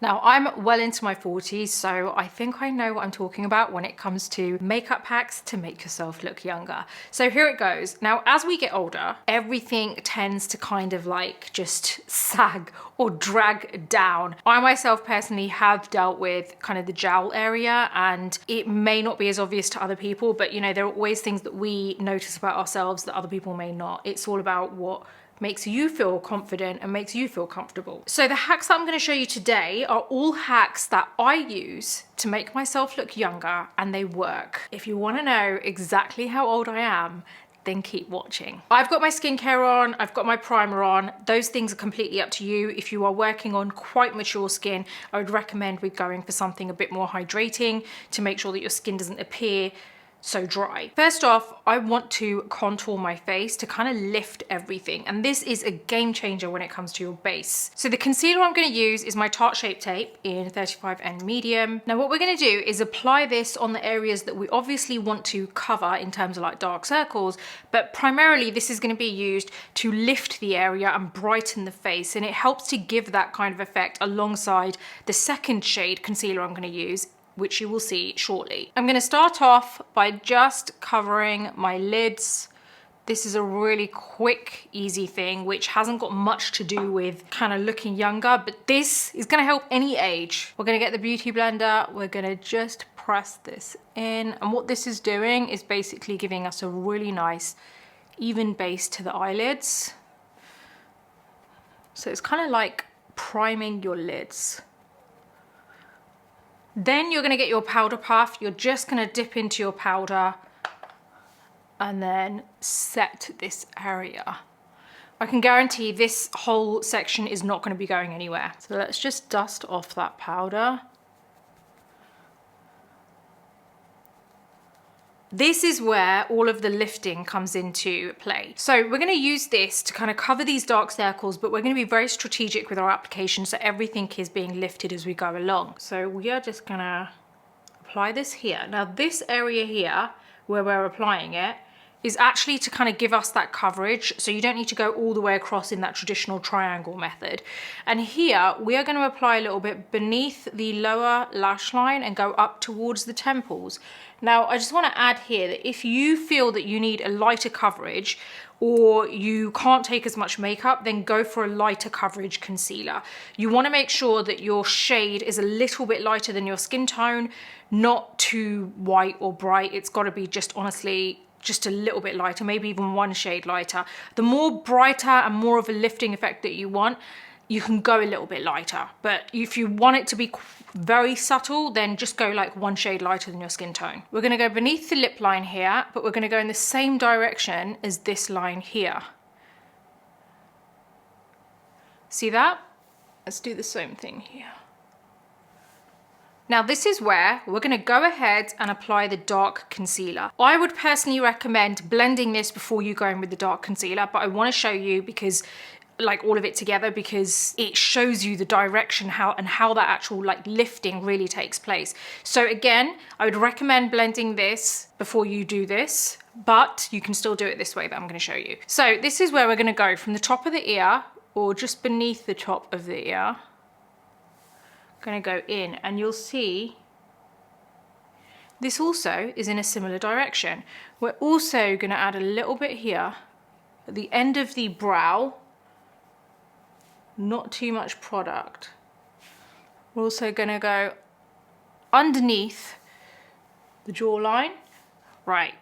Now, I'm well into my 40s, so I think I know what I'm talking about when it comes to makeup hacks to make yourself look younger. So here it goes. Now, as we get older, everything tends to kind of like just sag or drag down. I myself personally have dealt with kind of the jowl area, and it may not be as obvious to other people, but you know, there are always things that we notice about ourselves that other people may not. It's all about what makes you feel confident and makes you feel comfortable. So the hacks that I'm going to show you today are all hacks that I use to make myself look younger, and they work. If you want to know exactly how old I am, then keep watching. I've got my skincare on, I've got my primer on. Those things are completely up to you. If you are working on quite mature skin, I would recommend we're going for something a bit more hydrating to make sure that your skin doesn't appear so dry. First off, I want to contour my face to kind of lift everything, and this is a game changer when it comes to your base. So the concealer I'm going to use is my Tarte Shape Tape in 35N medium. Now what we're going to do is apply this on the areas that we obviously want to cover in terms of like dark circles, but primarily this is going to be used to lift the area and brighten the face, and it helps to give that kind of effect alongside the second shade concealer I'm going to use, which you will see shortly. I'm gonna start off by just covering my lids. This is a really quick, easy thing, which hasn't got much to do with kind of looking younger, but this is gonna help any age. We're gonna get the beauty blender, we're gonna just press this in, and what this is doing is basically giving us a really nice, even base to the eyelids. So it's kind of like priming your lids. Then you're going to get your powder puff. You're just going to dip into your powder and then set this area. I can guarantee this whole section is not going to be going anywhere. So let's just dust off that powder. This is where all of the lifting comes into play. So we're going to use this to kind of cover these dark circles, but we're going to be very strategic with our application so everything is being lifted as we go along. So we are just going to apply this here. Now this area here where we're applying it is actually to kind of give us that coverage, so you don't need to go all the way across in that traditional triangle method. And here we are going to apply a little bit beneath the lower lash line and go up towards the temples. Now I just want to add here that if you feel that you need a lighter coverage or you can't take as much makeup, then go for a lighter coverage concealer. You want to make sure that your shade is a little bit lighter than your skin tone, not too white or bright. It's got to be just honestly just a little bit lighter, maybe even one shade lighter. The more brighter and more of a lifting effect that you want, you can go a little bit lighter. But if you want it to be very subtle, then just go like one shade lighter than your skin tone. We're going to go beneath the lip line here, but we're going to go in the same direction as this line here. See that? Let's do the same thing here. Now this is where we're going to go ahead and apply the dark concealer. I would personally recommend blending this before you go in with the dark concealer, but I want to show you because like all of it together, because it shows you the direction how that actual like lifting really takes place. So again, I would recommend blending this before you do this, but you can still do it this way that I'm going to show you. So this is where we're going to go from the top of the ear or just beneath the top of the ear. Going to go in, and you'll see this also is in a similar direction. We're also going to add a little bit here at the end of the brow, not too much product. We're also going to go underneath the jawline. Right,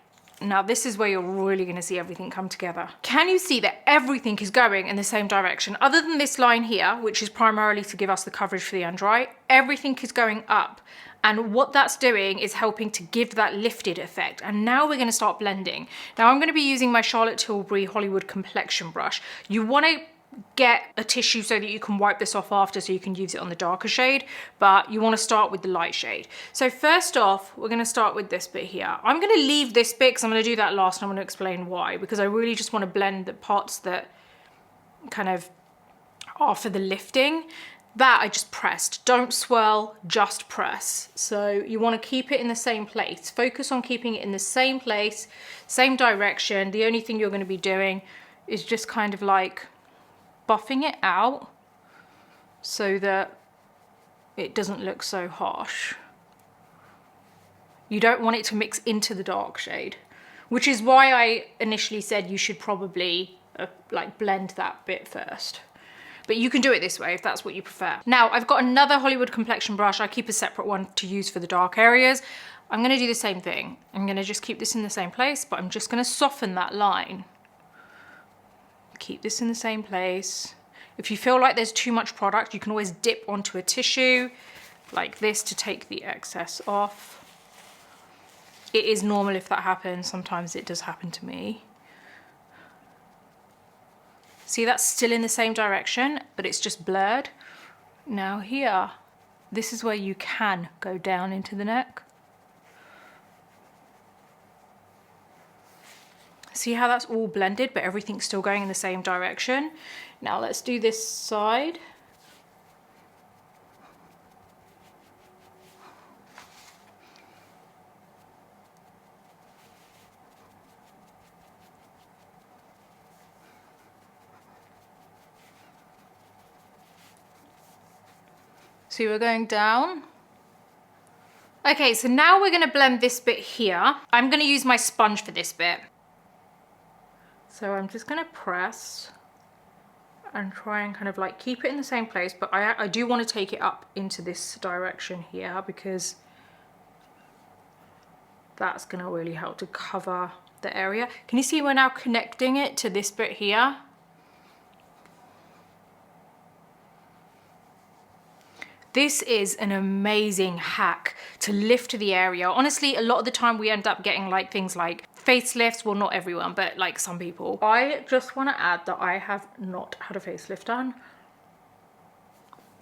now this is where you're really going to see everything come together. Can you see that everything is going in the same direction? Other than this line here, which is primarily to give us the coverage for the under eye, everything is going up. And what that's doing is helping to give that lifted effect. And now we're going to start blending. Now I'm going to be using my Charlotte Tilbury Hollywood complexion brush. You want to get a tissue so that you can wipe this off after, so you can use it on the darker shade, but you want to start with the light shade. So first off, we're going to start with this bit here. I'm going to leave this bit because I'm going to do that last, and I'm going to explain why, because I really just want to blend the parts that kind of are for the lifting. That I just pressed. Don't swirl, just press. So you want to keep it in the same place. Focus on keeping it in the same place, same direction. The only thing you're going to be doing is just kind of like buffing it out so that it doesn't look so harsh. You don't want it to mix into the dark shade, which is why I initially said you should probably like blend that bit first. But you can do it this way if that's what you prefer. Now, I've got another Hollywood complexion brush. I keep a separate one to use for the dark areas. I'm gonna do the same thing. I'm gonna just keep this in the same place, but I'm just gonna soften that line. Keep this in the same place. If you feel like there's too much product, you can always dip onto a tissue like this to take the excess off. It is normal if that happens. Sometimes it does happen to me. See, that's still in the same direction, but it's just blurred. Now here, this is where you can go down into the neck. See how that's all blended, but everything's still going in the same direction. Now let's do this side. So we're going down. Okay, so now we're gonna blend this bit here. I'm gonna use my sponge for this bit. So I'm just gonna press and try and kind of like keep it in the same place, but I do want to take it up into this direction here because that's gonna really help to cover the area. Can you see we're now connecting it to this bit here? This is an amazing hack to lift the area. Honestly, a lot of the time we end up getting like things like facelifts. Well, not everyone, but like some people. I just want to add that I have not had a facelift done.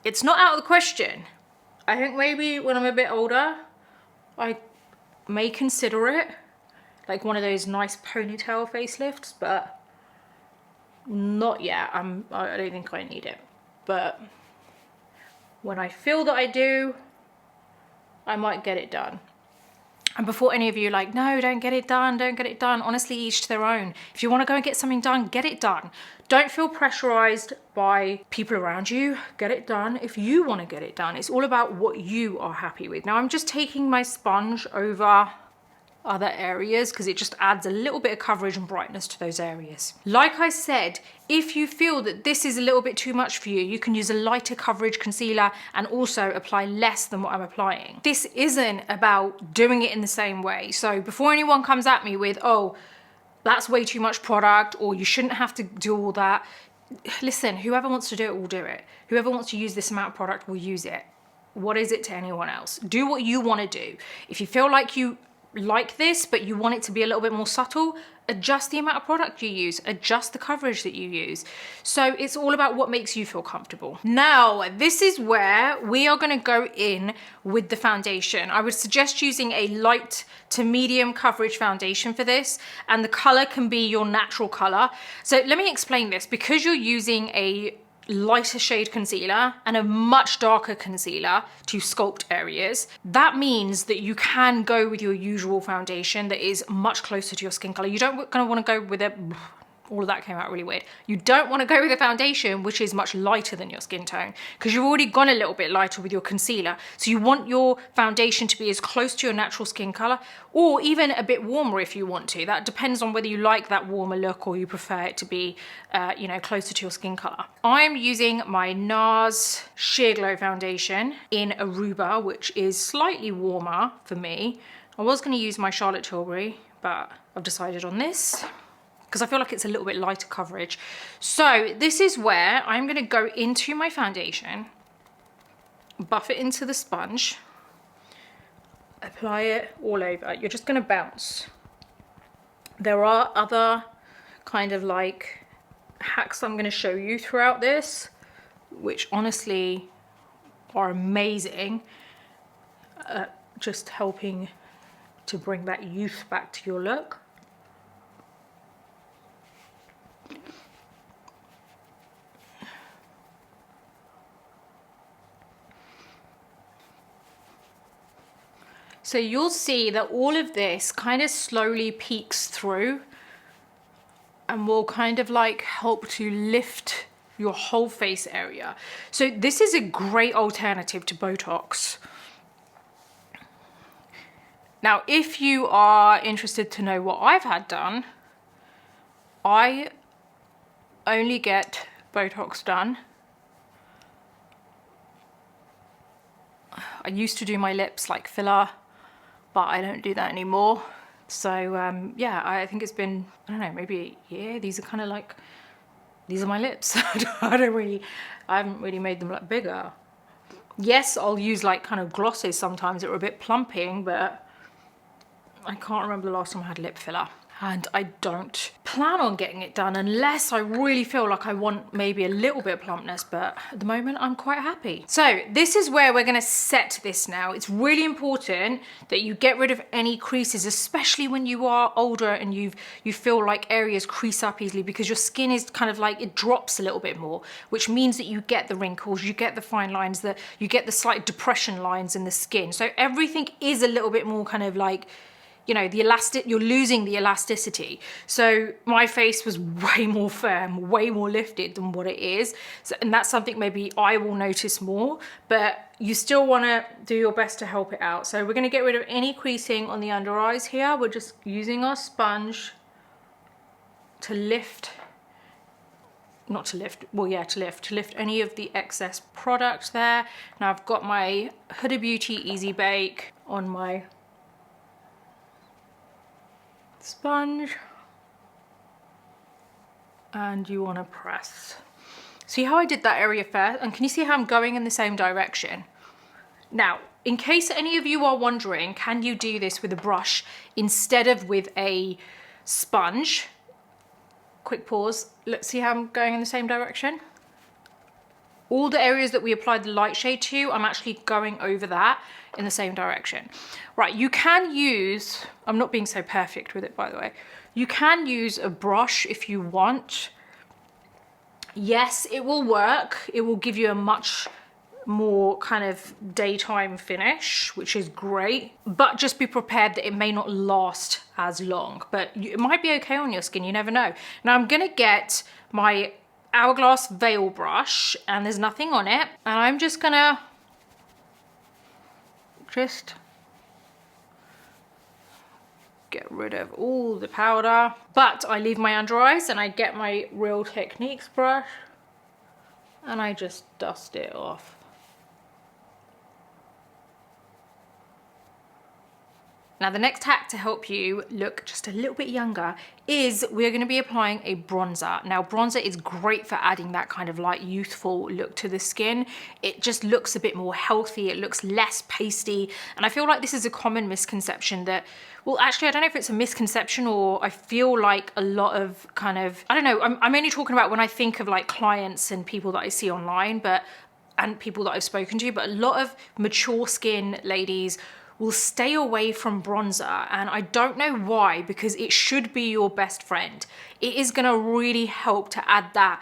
It's not out of the question. I think maybe when I'm a bit older, I may consider it. Like one of those nice ponytail facelifts, but not yet. I don't think I need it. But when I feel that I do, I might get it done. And before any of you are like, no, don't get it done, don't get it done. Honestly, each to their own. If you want to go and get something done, get it done. Don't feel pressurized by people around you. Get it done if you want to get it done. It's all about what you are happy with. Now I'm just taking my sponge over other areas because it just adds a little bit of coverage and brightness to those areas. Like I said, if you feel that this is a little bit too much for you, you can use a lighter coverage concealer and also apply less than what I'm applying. This isn't about doing it in the same way. So before anyone comes at me with, oh, that's way too much product, or you shouldn't have to do all that. Listen, whoever wants to do it will do it. Whoever wants to use this amount of product will use it. What is it to anyone else? Do what you want to do. If you feel like you like this, but you want it to be a little bit more subtle, adjust the amount of product you use, adjust the coverage that you use. So it's all about what makes you feel comfortable. Now, this is where we are going to go in with the foundation. I would suggest using a light to medium coverage foundation for this, and the color can be your natural color. So let me explain this. Because you're using a lighter shade concealer and a much darker concealer to sculpt areas, that means that you can go with your usual foundation that is much closer to your skin color. You don't gonna want to go with a, all of that came out really weird. You don't want to go with a foundation which is much lighter than your skin tone, because you've already gone a little bit lighter with your concealer. So you want your foundation to be as close to your natural skin color, or even a bit warmer if you want to. That depends on whether you like that warmer look or you prefer it to be, you know, closer to your skin color. I'm using my Nars Sheer Glow Foundation in Aruba, which is slightly warmer for me. I was going to use my Charlotte Tilbury, but I've decided on this because I feel like it's a little bit lighter coverage. So this is where I'm going to go into my foundation, buff it into the sponge, apply it all over. You're just going to bounce. There are other kind of like hacks I'm going to show you throughout this, which honestly are amazing at just helping to bring that youth back to your look. So you'll see that all of this kind of slowly peeks through and will kind of like help to lift your whole face area. So this is a great alternative to Botox. Now, if you are interested to know what I've had done, I only get Botox done. I used to do my lips like filler, but I don't do that anymore. So yeah, I think it's been, I don't know, maybe a year. These are kind of like, these are my lips. I haven't really made them look bigger. Yes, I'll use like kind of glosses sometimes that are a bit plumping, but I can't remember the last time I had lip filler. And I don't plan on getting it done unless I really feel like I want maybe a little bit of plumpness, but at the moment I'm quite happy. So this is where we're gonna set this now. It's really important that you get rid of any creases, especially when you are older and you feel like areas crease up easily, because your skin is kind of like, it drops a little bit more, which means that you get the wrinkles, you get the fine lines, that you get the slight depression lines in the skin. So everything is a little bit more kind of like, you know, you're losing the elasticity. So my face was way more firm, way more lifted than what it is. So, and that's something maybe I will notice more, but you still wanna do your best to help it out. So we're gonna get rid of any creasing on the under eyes here. We're just using our sponge to lift, to lift any of the excess product there. Now I've got my Huda Beauty Easy Bake on my sponge, and you want to press. See how I did that area first? And can you see how I'm going in the same direction? Now, in case any of you are wondering, can you do this with a brush instead of with a sponge? Quick pause. Let's see how I'm going in the same direction. All the areas that we applied the light shade to, I'm actually going over that in the same direction. Right, you can use, I'm not being so perfect with it, by the way. You can use a brush if you want. Yes, it will work. It will give you a much more kind of daytime finish, which is great, but just be prepared that it may not last as long, but it might be okay on your skin, you never know. Now I'm gonna get my Hourglass Veil brush, and there's nothing on it, and I'm just gonna get rid of all the powder, but I leave my under eyes and I get my Real Techniques brush and I just dust it off. Now the next hack to help you look just a little bit younger is we're going to be applying a bronzer. Now bronzer is great for adding that kind of like youthful look to the skin. It just looks a bit more healthy, it looks less pasty, and I feel like this is a common misconception that, well actually I don't know if it's a misconception or I feel like a lot of kind of, I don't know, I'm only talking about when I think of like clients and people that I see online, and people that I've spoken to, but a lot of mature skin ladies will stay away from bronzer, and I don't know why, because it should be your best friend. It is gonna really help to add that.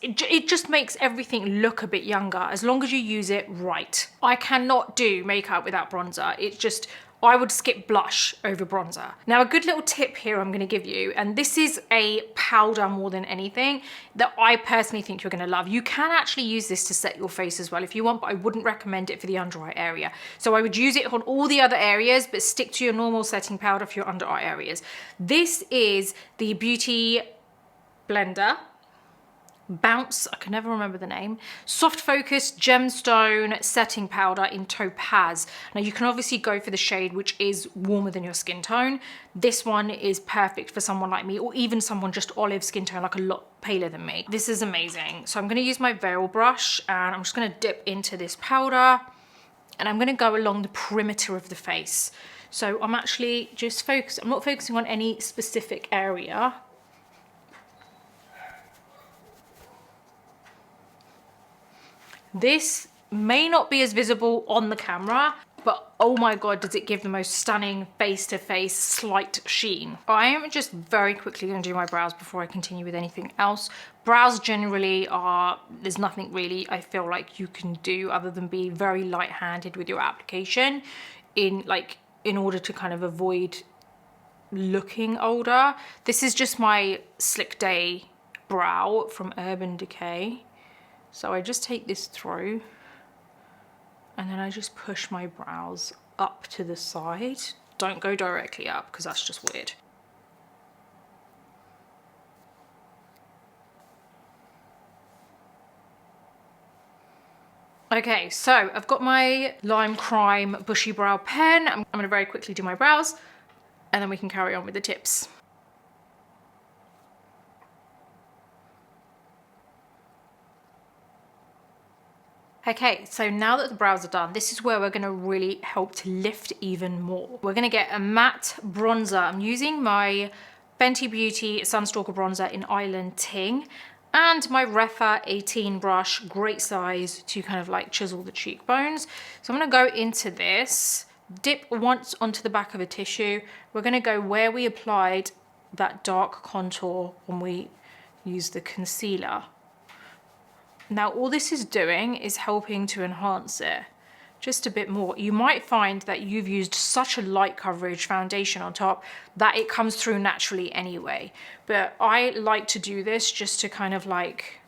It just makes everything look a bit younger as long as you use it right. I cannot do makeup without bronzer. It's just, I would skip blush over bronzer. Now a good little tip here I'm gonna give you, and this is a powder more than anything that I personally think you're gonna love. You can actually use this to set your face as well if you want, but I wouldn't recommend it for the under eye area. So I would use it on all the other areas, but stick to your normal setting powder for your under eye areas. This is the Beauty Blender Bounce, I can never remember the name, Soft Focus Gemstone Setting Powder in Topaz. Now you can obviously go for the shade which is warmer than your skin tone. This one is perfect for someone like me, or even someone just olive skin tone, like a lot paler than me. This is amazing. So I'm gonna use my Veil brush and I'm just gonna dip into this powder and I'm gonna go along the perimeter of the face. So I'm actually just I'm not focusing on any specific area. This may not be as visible on the camera, but oh my god, does it give the most stunning face-to-face slight sheen. I am just very quickly going to do my brows before I continue with anything else. Brows generally are, there's nothing really I feel like you can do other than be very light-handed with your application in order to kind of avoid looking older. This is just my Slick Day brow from Urban Decay. So I just take this through and then I just push my brows up to the side. Don't go directly up because that's just weird. Okay, so I've got my Lime Crime Bushy Brow pen. I'm gonna very quickly do my brows and then we can carry on with the tips. Okay, so now that the brows are done, this is where we're gonna really help to lift even more. We're gonna get a matte bronzer. I'm using my Fenty Beauty Sunstalkr bronzer in Island Ting and my Refa 18 brush, great size to kind of like chisel the cheekbones. So I'm gonna go into this, dip once onto the back of a tissue. We're gonna go where we applied that dark contour when we used the concealer. Now all this is doing is helping to enhance it just a bit more. You might find that you've used such a light coverage foundation on top that it comes through naturally anyway. But I like to do this just to kind of like,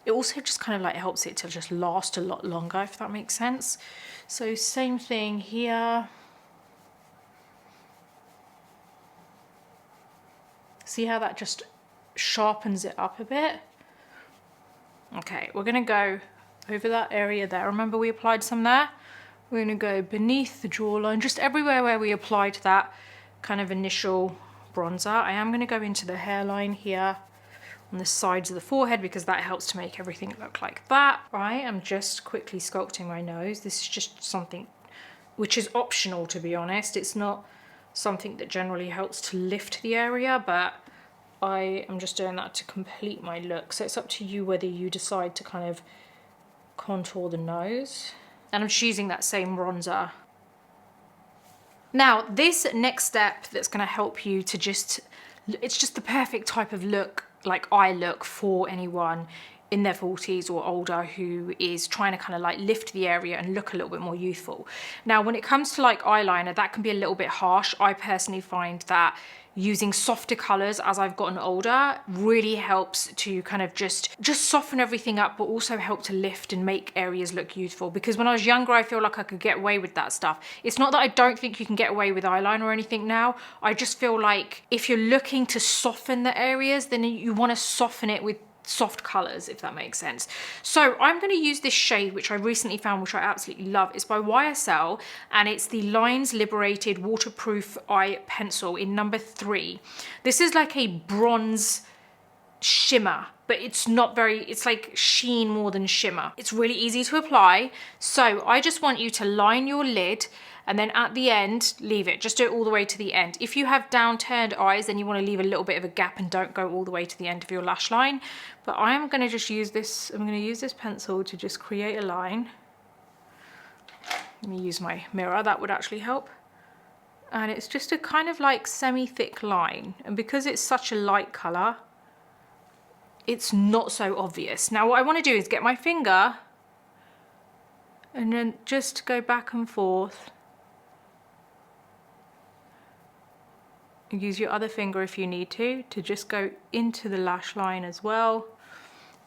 it also just kind of like helps it to just last a lot longer, if that makes sense. So same thing here. See how that just sharpens it up a bit? Okay, we're gonna go over that area there. Remember we applied some there? We're gonna go beneath the jawline, just everywhere where we applied that kind of initial bronzer. I am gonna go into the hairline here on the sides of the forehead because that helps to make everything look like that. I am just quickly sculpting my nose. This is just something which is optional, to be honest. It's not something that generally helps to lift the area, but I am just doing that to complete my look. So it's up to you whether you decide to kind of contour the nose. And I'm just using that same bronzer. Now, this next step that's gonna help you to just, it's just the perfect type of look, like eye look for anyone in their 40s or older who is trying to kind of like lift the area and look a little bit more youthful. Now, when it comes to like eyeliner, that can be a little bit harsh. I personally find that using softer colors as I've gotten older really helps to kind of just soften everything up, but also help to lift and make areas look youthful. Because when I was younger, I feel like I could get away with that stuff. It's not that I don't think you can get away with eyeliner or anything now. I just feel like if you're looking to soften the areas, then you want to soften it with soft colors, if that makes sense. So I'm going to use this shade which I recently found, which I absolutely love. It's by YSL and it's the Lines Liberated Waterproof Eye Pencil in number 3. This is like a bronze shimmer, but it's not very, it's like sheen more than shimmer. It's really easy to apply. So I just want you to line your lid and then at the end, leave it. Just do it all the way to the end. If you have downturned eyes, then you want to leave a little bit of a gap and don't go all the way to the end of your lash line. But I am going to just use this, I'm going to use this pencil to just create a line. Let me use my mirror, that would actually help. And it's just a kind of like semi-thick line. And because it's such a light colour, it's not so obvious. Now what I want to do is get my finger and then just go back and forth. Use your other finger if you need to just go into the lash line as well,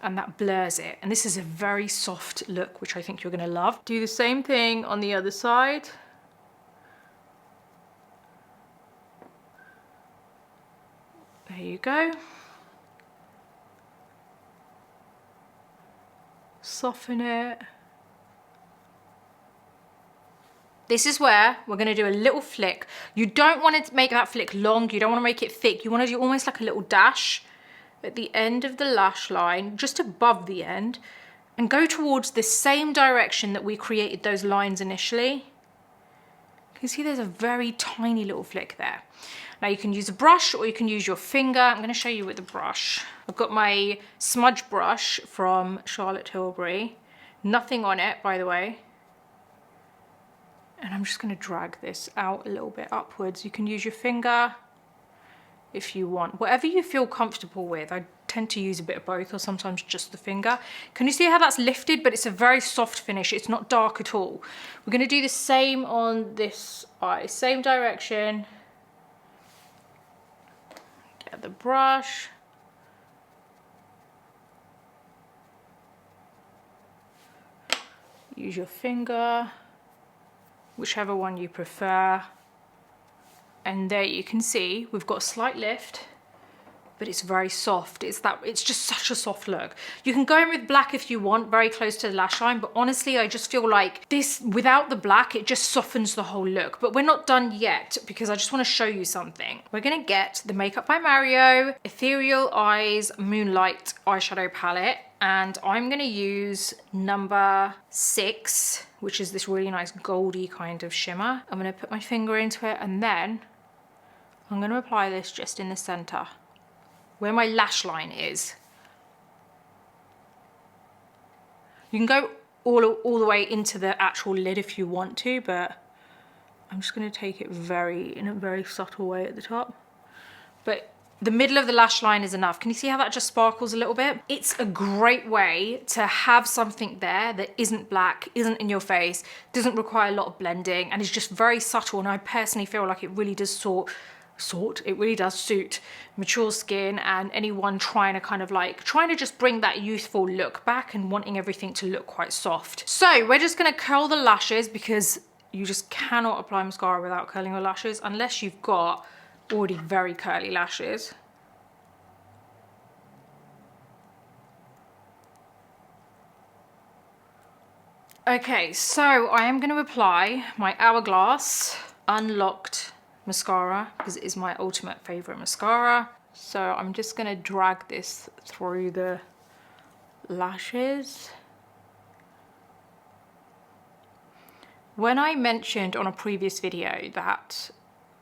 and that blurs it. And this is a very soft look, which I think you're gonna love. Do the same thing on the other side. There you go. Soften it. This is where we're going to do a little flick. You don't want to make that flick long. You don't want to make it thick. You want to do almost like a little dash at the end of the lash line, just above the end, and go towards the same direction that we created those lines initially. You can see there's a very tiny little flick there. Now you can use a brush or you can use your finger. I'm going to show you with the brush. I've got my smudge brush from Charlotte Tilbury. Nothing on it, by the way. And I'm just going to drag this out a little bit upwards. You can use your finger if you want. Whatever you feel comfortable with. I tend to use a bit of both or sometimes just the finger. Can you see how that's lifted? But it's a very soft finish. It's not dark at all. We're going to do the same on this eye. Same direction. Get the brush. Use your finger, whichever one you prefer. And there you can see we've got a slight lift, but it's very soft. It's just such a soft look. You can go in with black if you want, very close to the lash line, but honestly, I just feel like this, without the black, it just softens the whole look. But we're not done yet because I just want to show you something. We're gonna get the Makeup by Mario Ethereal Eyes Moonlight eyeshadow palette, and I'm gonna use number 6, which is this really nice goldy kind of shimmer. I'm gonna put my finger into it, and then I'm gonna apply this just in the center, where my lash line is. You can go all the way into the actual lid if you want to, but I'm just gonna take it in a very subtle way at the top. But the middle of the lash line is enough. Can you see how that just sparkles a little bit? It's a great way to have something there that isn't black, isn't in your face, doesn't require a lot of blending, and is just very subtle. And I personally feel like it really does it really does suit mature skin and anyone trying to just bring that youthful look back and wanting everything to look quite soft. So we're just gonna curl the lashes, because you just cannot apply mascara without curling your lashes unless you've got already very curly lashes. Okay, so I am gonna apply my Hourglass Unlocked mascara, because it is my ultimate favorite mascara. So I'm just gonna drag this through the lashes. When I mentioned on a previous video that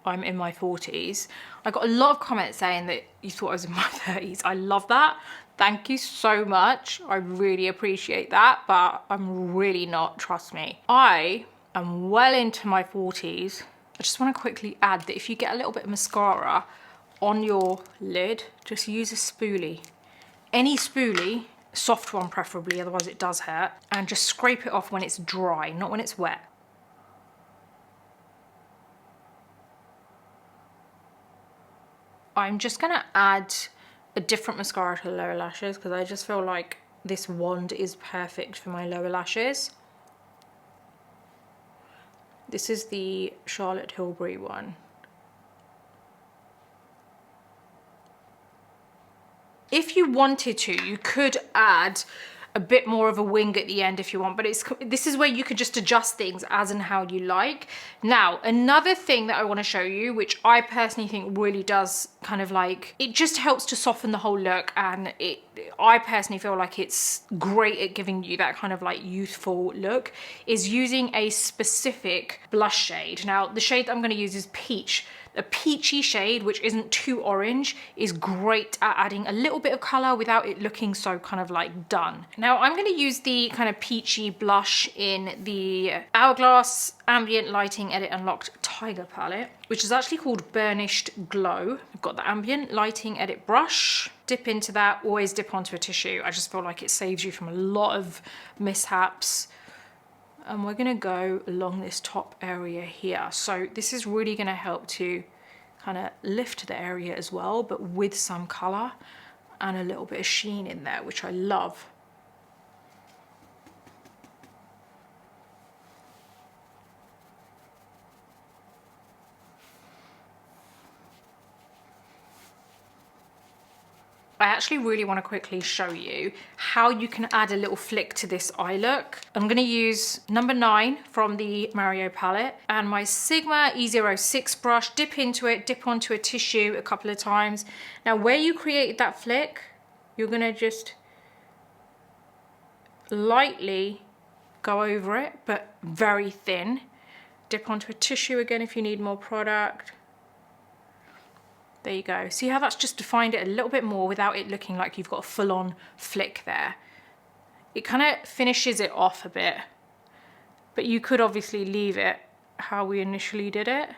I'm in my 40s, I got a lot of comments saying that you thought I was in my 30s. I love that. Thank you so much. I really appreciate that, but I'm really not, trust me. I am well into my 40s. I just want to quickly add that if you get a little bit of mascara on your lid, just use a spoolie. Any spoolie, a soft one preferably, otherwise it does hurt, and just scrape it off when it's dry, not when it's wet. I'm just gonna add a different mascara to the lower lashes, because I just feel like this wand is perfect for my lower lashes. This is the Charlotte Tilbury one. If you wanted to, you could add a bit more of a wing at the end if you want, but this is where you could just adjust things as and how you like. Now, another thing that I want to show you, which I personally think really does it just helps to soften the whole look, and I personally feel like it's great at giving you that youthful look, is using a specific blush shade. Now, the shade that I'm going to use is Peach. A peachy shade, which isn't too orange, is great at adding a little bit of color without it looking so done. Now I'm going to use the peachy blush in the Hourglass Ambient Lighting Edit Unlocked Tiger palette, which is actually called Burnished Glow. I've got the Ambient Lighting Edit brush. Dip into that, always dip onto a tissue. I just feel like it saves you from a lot of mishaps. And we're gonna go along this top area here. So this is really gonna help to lift the area as well, but with some color and a little bit of sheen in there, which I love. I actually really want to quickly show you how you can add a little flick to this eye look. I'm going to use number 9 from the Mario palette and my Sigma E06 brush, dip into it, dip onto a tissue a couple of times. Now where you created that flick, you're going to just lightly go over it, but very thin. Dip onto a tissue again if you need more product. There you go. See how that's just defined it a little bit more without it looking like you've got a full-on flick there. It finishes it off a bit, but you could obviously leave it how we initially did it.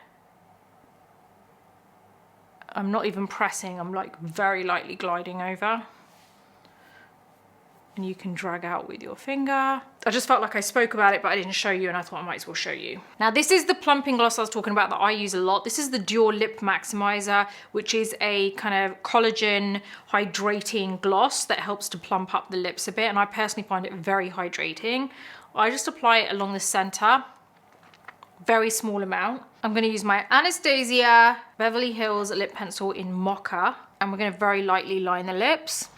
I'm not even pressing, I'm very lightly gliding over. And you can drag out with your finger. I just felt like I spoke about it, but I didn't show you, and I thought I might as well show you. Now this is the plumping gloss I was talking about that I use a lot. This is the Dior Lip Maximizer, which is a collagen hydrating gloss that helps to plump up the lips a bit, and I personally find it very hydrating. I just apply it along the center, very small amount. I'm going to use my Anastasia Beverly Hills lip pencil in Mocha, and we're going to very lightly line the lips.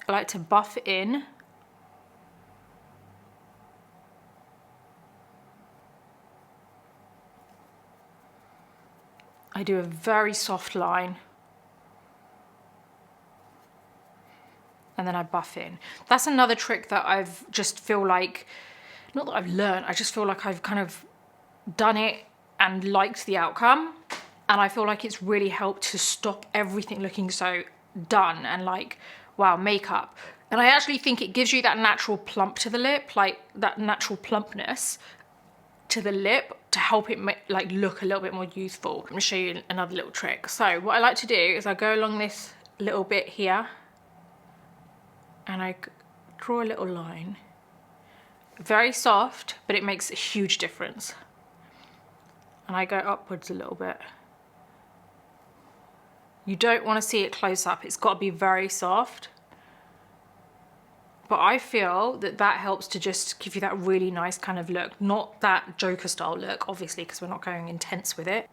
I like to buff in. I do a very soft line. And then I buff in. That's another trick that I've just feel like, not that I've learned, I just feel like I've kind of done it and liked the outcome. And I feel like it's really helped to stop everything looking so done and like, wow, makeup. And I actually think it gives you that natural plump to the lip, like that natural plumpness to the lip to help it like look a little bit more youthful. I'm gonna show you another little trick. So what I like to do is I go along this little bit here and I draw a little line. Very soft, but it makes a huge difference. And I go upwards a little bit. You don't want to see it close up. It's got to be very soft. But I feel that that helps to just give you that really nice kind of look. Not that Joker style look, obviously, because we're not going intense with it.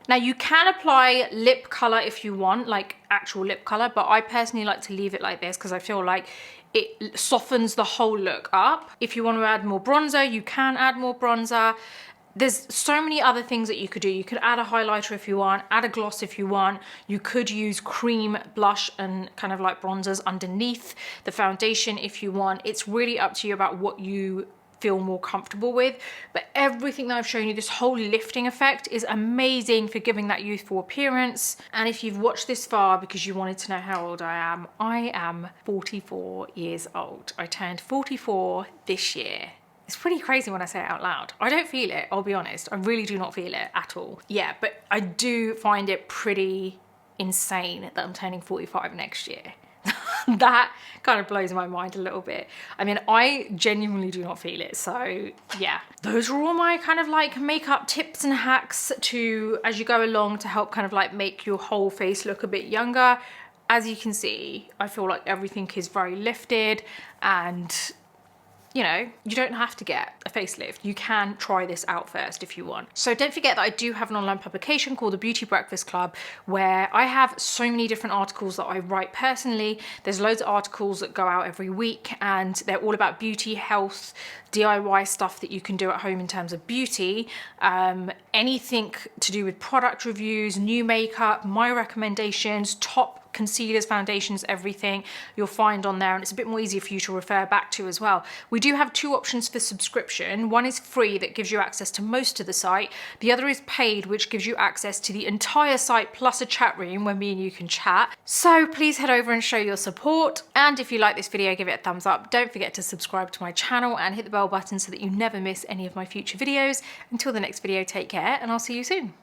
Now you can apply lip color if you want, like actual lip color, but I personally like to leave it like this because I feel like it softens the whole look up. If you want to add more bronzer, you can add more bronzer. There's so many other things that you could do. You could add a highlighter if you want, add a gloss if you want. You could use cream blush and kind of like bronzers underneath the foundation if you want. It's really up to you about what you feel more comfortable with, but everything that I've shown you, this whole lifting effect is amazing for giving that youthful appearance. And if you've watched this far because you wanted to know how old I am 44 years old. I turned 44 this year. It's pretty crazy when I say it out loud. I don't feel it, I'll be honest. I really do not feel it at all. Yeah, but I do find it pretty insane that I'm turning 45 next year. That kind of blows my mind a little bit. I mean, I genuinely do not feel it. So yeah, those are all my kind of like makeup tips and hacks to, as you go along, to help kind of like make your whole face look a bit younger. As you can see, I feel like everything is very lifted, and you know, you don't have to get a facelift. You can try this out first if you want. So don't forget that I do have an online publication called the Beauty Breakfast Club, where I have so many different articles that I write personally. There's loads of articles that go out every week, and they're all about beauty, health, DIY stuff that you can do at home in terms of beauty, anything to do with product reviews, new makeup, my recommendations, top concealers, foundations, everything you'll find on there, and it's a bit more easier for you to refer back to as well. We do have two options for subscription. One is free, that gives you access to most of the site. The other is paid, which gives you access to the entire site plus a chat room where me and you can chat. So please head over and show your support, and if you like this video, give it a thumbs up. Don't forget to subscribe to my channel and hit the bell button so that you never miss any of my future videos. Until the next video, take care, and I'll see you soon.